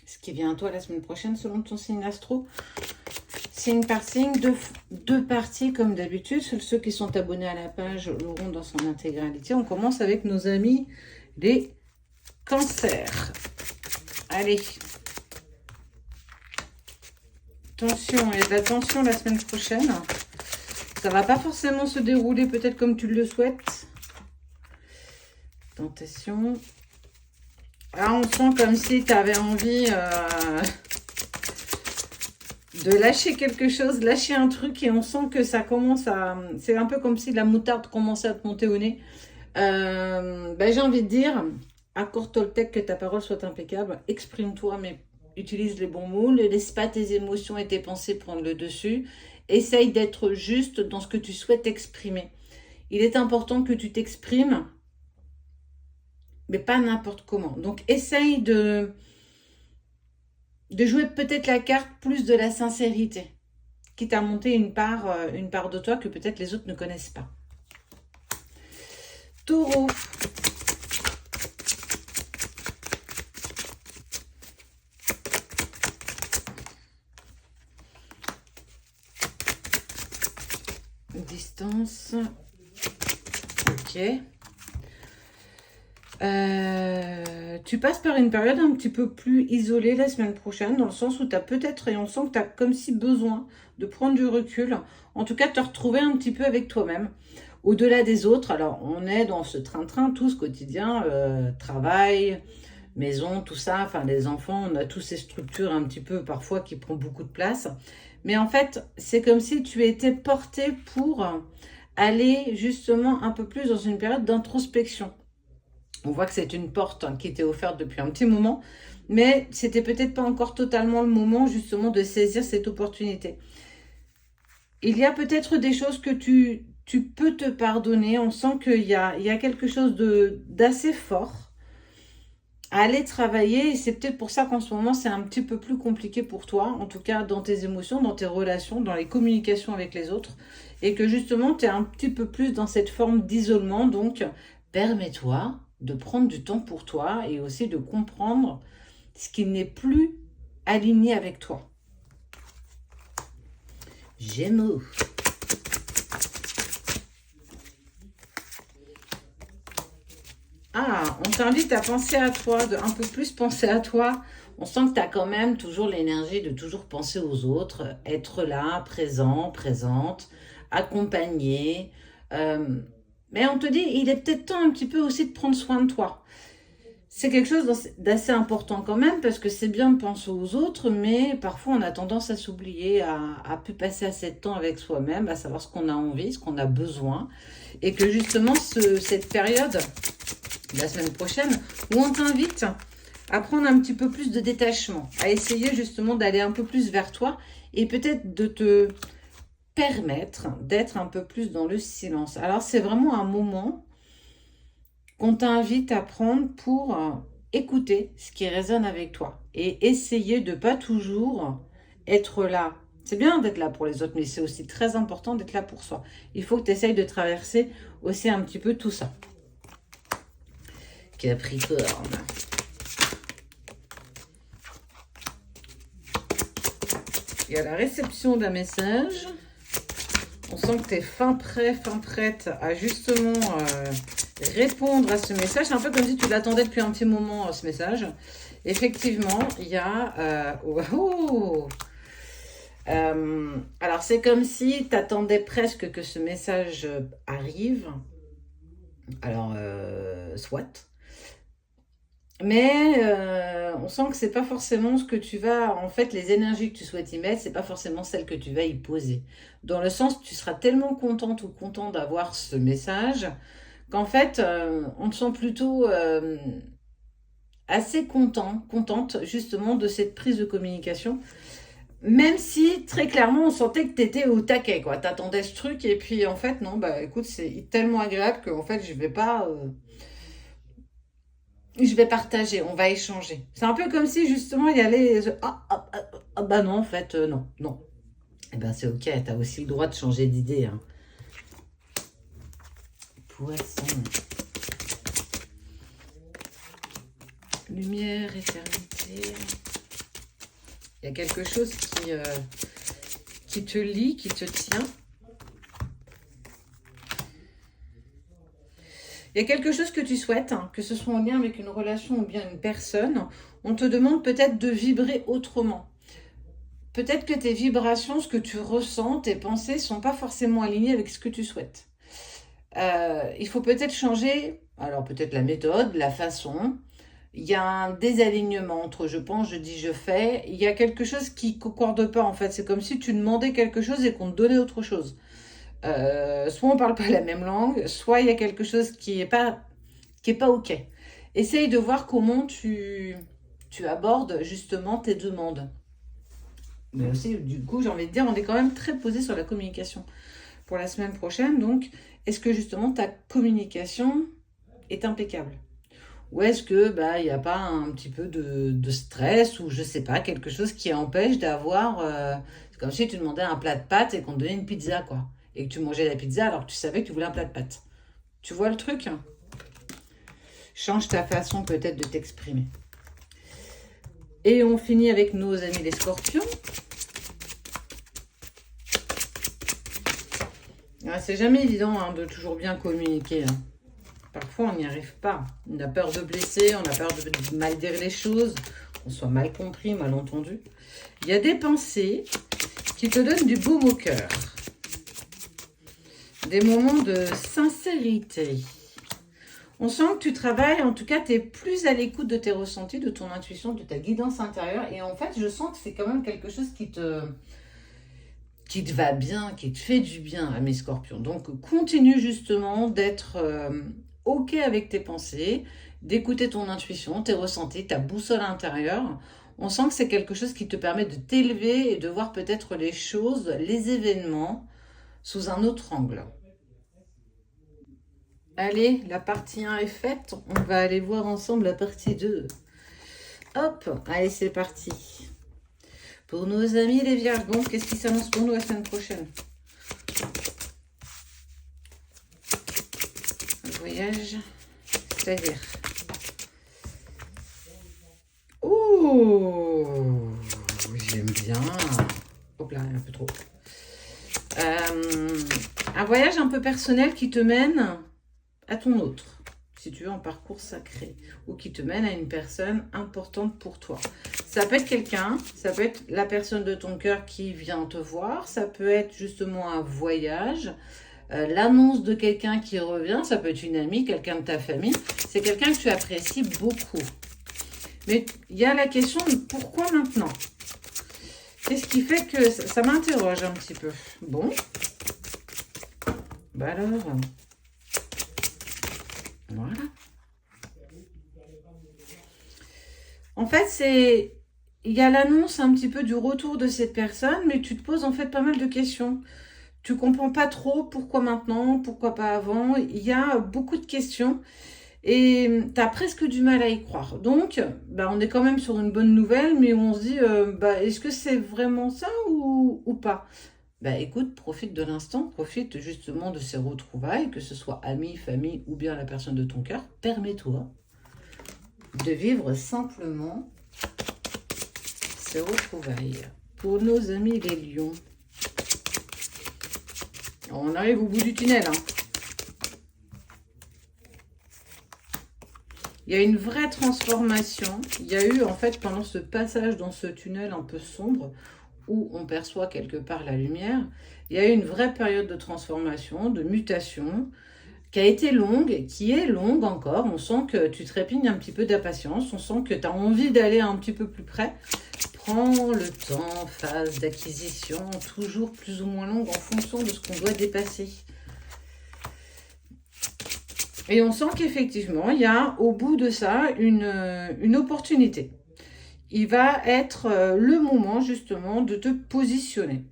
ce qui vient à toi la semaine prochaine selon ton signe astro. Signe par signe, deux parties comme d'habitude. Ceux qui sont abonnés à la page l'auront dans son intégralité. On commence avec nos amis les cancers. Allez. Attention, il y a de la tension la semaine prochaine. Ça va pas forcément se dérouler peut-être comme tu le souhaites. Tentation. Là, on sent comme si tu avais envie de lâcher quelque chose, lâcher un truc, et on sent que ça commence à... C'est un peu comme si la moutarde commençait à te monter au nez. J'ai envie de dire, accorde-toi le texte, que ta parole soit impeccable, exprime-toi, mais utilise les bons mots, ne laisse pas tes émotions et tes pensées prendre le dessus. Essaye d'être juste dans ce que tu souhaites exprimer. Il est important que tu t'exprimes, mais pas n'importe comment. Donc, essaye de jouer peut-être la carte plus de la sincérité, quitte à monter une part de toi que peut-être les autres ne connaissent pas. Taureau. Distance. Ok. Tu passes par une période un petit peu plus isolée la semaine prochaine, dans le sens où tu as peut-être, et on sent que tu as comme si besoin de prendre du recul, en tout cas te retrouver un petit peu avec toi-même, au-delà des autres. Alors, on est dans ce train-train tous quotidien, travail, maison, tout ça, enfin les enfants, on a tous ces structures un petit peu parfois qui prennent beaucoup de place. Mais en fait, c'est comme si tu étais porté pour aller justement un peu plus dans une période d'introspection. On voit que c'est une porte qui t'est offerte depuis un petit moment, mais c'était peut-être pas encore totalement le moment justement de saisir cette opportunité. Il y a peut-être des choses que tu peux te pardonner. On sent qu'il y a quelque chose d'assez fort à aller travailler, et c'est peut-être pour ça qu'en ce moment c'est un petit peu plus compliqué pour toi, en tout cas dans tes émotions, dans tes relations, dans les communications avec les autres, et que justement tu es un petit peu plus dans cette forme d'isolement. Donc permets-toi de prendre du temps pour toi et aussi de comprendre ce qui n'est plus aligné avec toi. Gémeaux. Ah, on t'invite à penser à toi, de un peu plus penser à toi. On sent que tu as quand même toujours l'énergie de toujours penser aux autres, être là, présent, présente, accompagné. Mais on te dit, il est peut-être temps un petit peu aussi de prendre soin de toi. C'est quelque chose d'assez important quand même, parce que c'est bien de penser aux autres, mais parfois on a tendance à s'oublier, à plus passer assez de temps avec soi-même, à savoir ce qu'on a envie, ce qu'on a besoin. Et que justement, cette période, la semaine prochaine, où on t'invite à prendre un petit peu plus de détachement, à essayer justement d'aller un peu plus vers toi, et peut-être de te permettre d'être un peu plus dans le silence. Alors c'est vraiment un moment qu'on t'invite à prendre pour écouter ce qui résonne avec toi et essayer de pas toujours être là. C'est bien d'être là pour les autres, mais c'est aussi très important d'être là pour soi. Il faut que tu essayes de traverser aussi un petit peu tout ça. Capricorne. Il y a la réception d'un message. On sent que tu es fin prête à justement répondre à ce message. C'est un peu comme si tu l'attendais depuis un petit moment, ce message. Effectivement, il y a... alors, c'est comme si tu attendais presque que ce message arrive. Alors, soit. Mais on sent que c'est pas forcément ce que tu vas... En fait, les énergies que tu souhaites y mettre, c'est pas forcément celles que tu vas y poser. Dans le sens, tu seras tellement contente ou content d'avoir ce message qu'en fait, on te sent plutôt assez contente justement de cette prise de communication. Même si, très clairement, on sentait que tu étais au taquet, quoi. T'attendais ce truc, et puis en fait, non, bah écoute, c'est tellement agréable qu'en fait, je vais pas... je vais partager, on va échanger. C'est un peu comme si justement il y allait... bah non, en fait, non. Eh ben c'est ok, t'as aussi le droit de changer d'idée. Hein. Poisson. Lumière, éternité. Il y a quelque chose qui te lie, qui te tient. Il y a quelque chose que tu souhaites, hein, que ce soit en lien avec une relation ou bien une personne. On te demande peut-être de vibrer autrement. Peut-être que tes vibrations, ce que tu ressens, tes pensées ne sont pas forcément alignées avec ce que tu souhaites. Il faut peut-être changer, alors peut-être la méthode, la façon. Il y a un désalignement entre je pense, je dis, je fais. Il y a quelque chose qui ne concorde pas en fait. C'est comme si tu demandais quelque chose et qu'on te donnait autre chose. Soit on ne parle pas la même langue, soit il y a quelque chose qui est pas OK. Essaye de voir comment tu abordes justement tes demandes. Mais aussi, du coup, j'ai envie de dire, on est quand même très posé sur la communication pour la semaine prochaine. Donc, est-ce que justement ta communication est impeccable? Ou est-ce que il n'y a pas un petit peu de stress ou je sais pas, quelque chose qui empêche d'avoir... c'est comme si tu demandais un plat de pâtes et qu'on te donnait une pizza, quoi. Et que tu mangeais la pizza alors que tu savais que tu voulais un plat de pâtes. Tu vois le truc? Change ta façon peut-être de t'exprimer. Et on finit avec nos amis les scorpions. C'est jamais évident hein, de toujours bien communiquer. Hein. Parfois, on n'y arrive pas. On a peur de blesser, on a peur de mal dire les choses, qu'on soit mal compris, mal entendu. Il y a des pensées qui te donnent du baume au cœur. Des moments de sincérité. On sent que tu travailles, en tout cas, tu es plus à l'écoute de tes ressentis, de ton intuition, de ta guidance intérieure. Et en fait, je sens que c'est quand même quelque chose qui te va bien, qui te fait du bien à mes scorpions. Donc, continue justement d'être OK avec tes pensées, d'écouter ton intuition, tes ressentis, ta boussole intérieure. On sent que c'est quelque chose qui te permet de t'élever et de voir peut-être les choses, les événements sous un autre angle. Allez, la partie 1 est faite. On va aller voir ensemble la partie 2. Hop, allez, c'est parti. Pour nos amis les Vierges, bon, qu'est-ce qui s'annonce pour nous la semaine prochaine? Un voyage, c'est-à-dire... Oh, j'aime bien. Hop là, un peu trop. Un voyage un peu personnel qui te mène à ton autre, si tu veux, en parcours sacré, ou qui te mène à une personne importante pour toi. Ça peut être quelqu'un, ça peut être la personne de ton cœur qui vient te voir, ça peut être justement un voyage, l'annonce de quelqu'un qui revient, ça peut être une amie, quelqu'un de ta famille, c'est quelqu'un que tu apprécies beaucoup. Mais il y a la question de pourquoi maintenant? Qu'est-ce qui fait que ça m'interroge un petit peu? Bon, alors... Voilà. En fait, il y a l'annonce un petit peu du retour de cette personne, mais tu te poses en fait pas mal de questions. Tu comprends pas trop pourquoi maintenant, pourquoi pas avant. Il y a beaucoup de questions et tu as presque du mal à y croire. Donc, on est quand même sur une bonne nouvelle, mais on se dit, est-ce que c'est vraiment ça ou pas? Écoute, profite de l'instant, profite justement de ces retrouvailles, que ce soit amis, famille ou bien la personne de ton cœur. Permets-toi de vivre simplement ces retrouvailles. Pour nos amis les lions, on arrive au bout du tunnel. Hein. Il y a une vraie transformation. Il y a eu en fait pendant ce passage dans ce tunnel un peu sombre, où on perçoit quelque part la lumière, il y a eu une vraie période de transformation, de mutation, qui a été longue, qui est longue encore. On sent que tu trépignes un petit peu d'impatience, on sent que tu as envie d'aller un petit peu plus près. Prends le temps, phase d'acquisition, toujours plus ou moins longue en fonction de ce qu'on doit dépasser. Et on sent qu'effectivement, il y a au bout de ça une opportunité. Il va être le moment justement de te positionner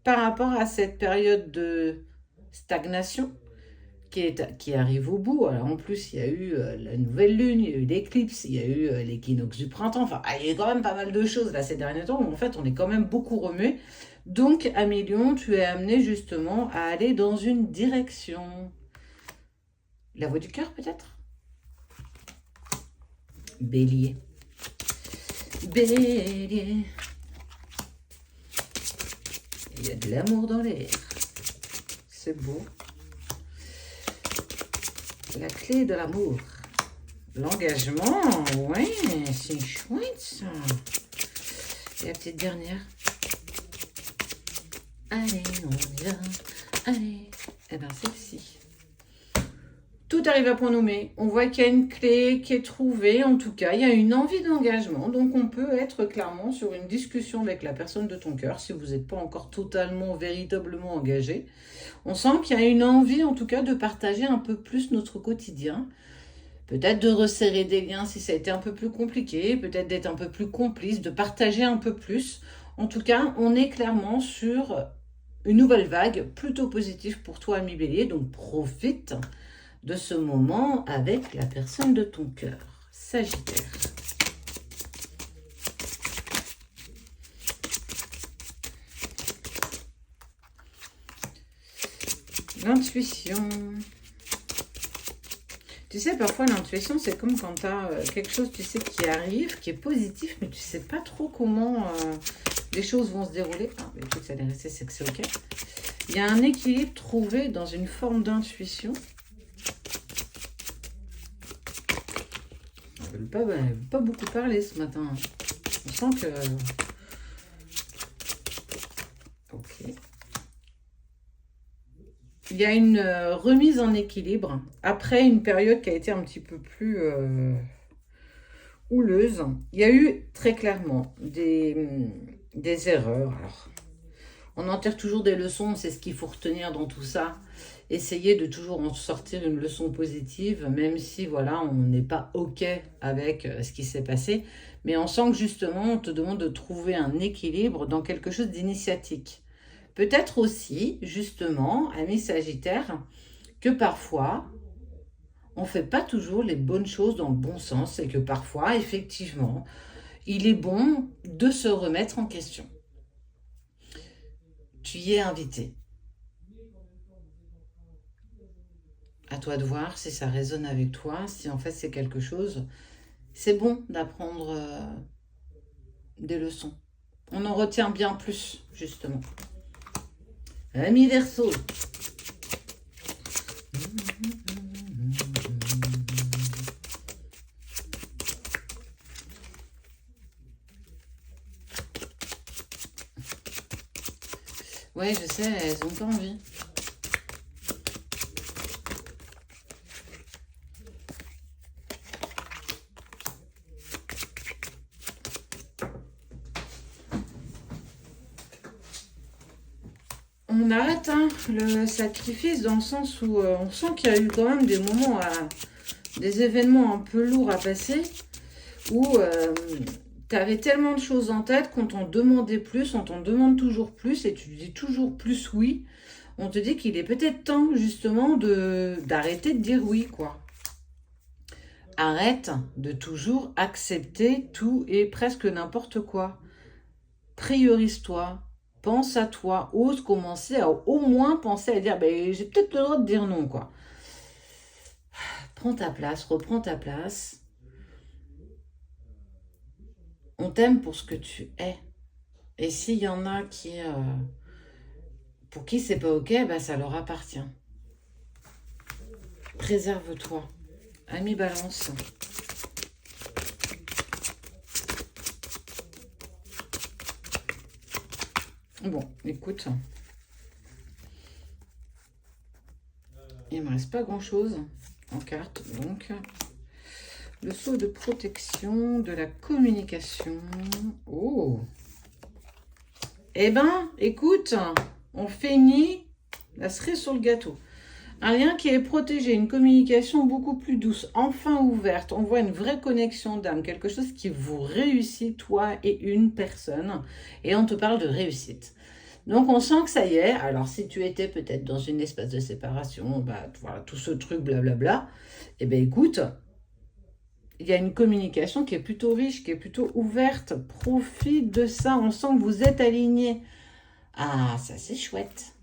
par rapport à cette période de stagnation qui arrive au bout. Alors en plus, il y a eu la nouvelle lune, il y a eu l'éclipse, il y a eu l'équinoxe du printemps. Enfin, il y a eu quand même pas mal de choses là ces derniers temps où en fait on est quand même beaucoup remué. Donc à Lion, tu es amené justement à aller dans une direction. La voie du cœur peut-être? Bélier. Bélier. Il y a de l'amour dans l'air. C'est beau. La clé de l'amour. L'engagement. Ouais, c'est chouette ça. Et la petite dernière. Allez, on y va. Allez. Eh bien, celle-ci. Tout arrive à point nommé. On voit qu'il y a une clé qui est trouvée. En tout cas, il y a une envie d'engagement. Donc, on peut être clairement sur une discussion avec la personne de ton cœur si vous n'êtes pas encore totalement, véritablement engagé. On sent qu'il y a une envie, en tout cas, de partager un peu plus notre quotidien. Peut-être de resserrer des liens si ça a été un peu plus compliqué. Peut-être d'être un peu plus complice, de partager un peu plus. En tout cas, on est clairement sur une nouvelle vague plutôt positive pour toi, ami Bélier. Donc, profite de ce moment avec la personne de ton cœur. Sagittaire. L'intuition. Tu sais, parfois l'intuition, c'est comme quand tu as quelque chose, tu sais, qui arrive, qui est positif, mais tu sais pas trop comment les choses vont se dérouler. Ah, mais écoute, ça allait rester, c'est que c'est ok. Il y a un équilibre trouvé dans une forme d'intuition. Elle ne veut pas beaucoup parler ce matin. On sent que... Ok. Il y a une remise en équilibre après une période qui a été un petit peu plus houleuse. Il y a eu très clairement des erreurs. Alors, on en tire toujours des leçons, c'est ce qu'il faut retenir dans tout ça. Essayer de toujours en sortir une leçon positive, même si voilà, on n'est pas OK avec ce qui s'est passé. Mais on sent que justement, on te demande de trouver un équilibre dans quelque chose d'initiatique. Peut-être aussi, justement, ami Sagittaire, que parfois, on ne fait pas toujours les bonnes choses dans le bon sens et que parfois, effectivement, il est bon de se remettre en question. Tu y es invité. À toi de voir si ça résonne avec toi, si en fait c'est quelque chose. C'est bon d'apprendre des leçons. On en retient bien plus, justement. Ami Verseau. Ouais, je sais, elles ont pas envie. On arrête le sacrifice dans le sens où on sent qu'il y a eu quand même des moments, des événements un peu lourds à passer, où tu avais tellement de choses en tête qu'on t'en demandait plus, on t'en demande toujours plus et tu dis toujours plus oui. On te dit qu'il est peut-être temps justement d'arrêter de dire oui, quoi. Arrête de toujours accepter tout et presque n'importe quoi. Priorise-toi. Pense à toi, ose commencer à au moins penser à dire ben, j'ai peut-être le droit de dire non, quoi. Prends ta place, reprends ta place. On t'aime pour ce que tu es. Et s'il y en a qui pour qui c'est pas ok, ben ça leur appartient. Préserve-toi. Ami Balance. Bon, écoute. Il ne me reste pas grand-chose en carte. Donc, le sceau de protection, de la communication. Oh! Eh ben, écoute, on finit la cerise sur le gâteau. Un lien qui est protégé, une communication beaucoup plus douce, enfin ouverte. On voit une vraie connexion d'âme, quelque chose qui vous réussit, toi et une personne. Et on te parle de réussite. Donc, on sent que ça y est. Alors, si tu étais peut-être dans une espace de séparation, bah, voilà, tout ce truc blablabla, eh bien, écoute, il y a une communication qui est plutôt riche, qui est plutôt ouverte. Profite de ça. On sent que vous êtes alignés. Ah, ça, c'est chouette.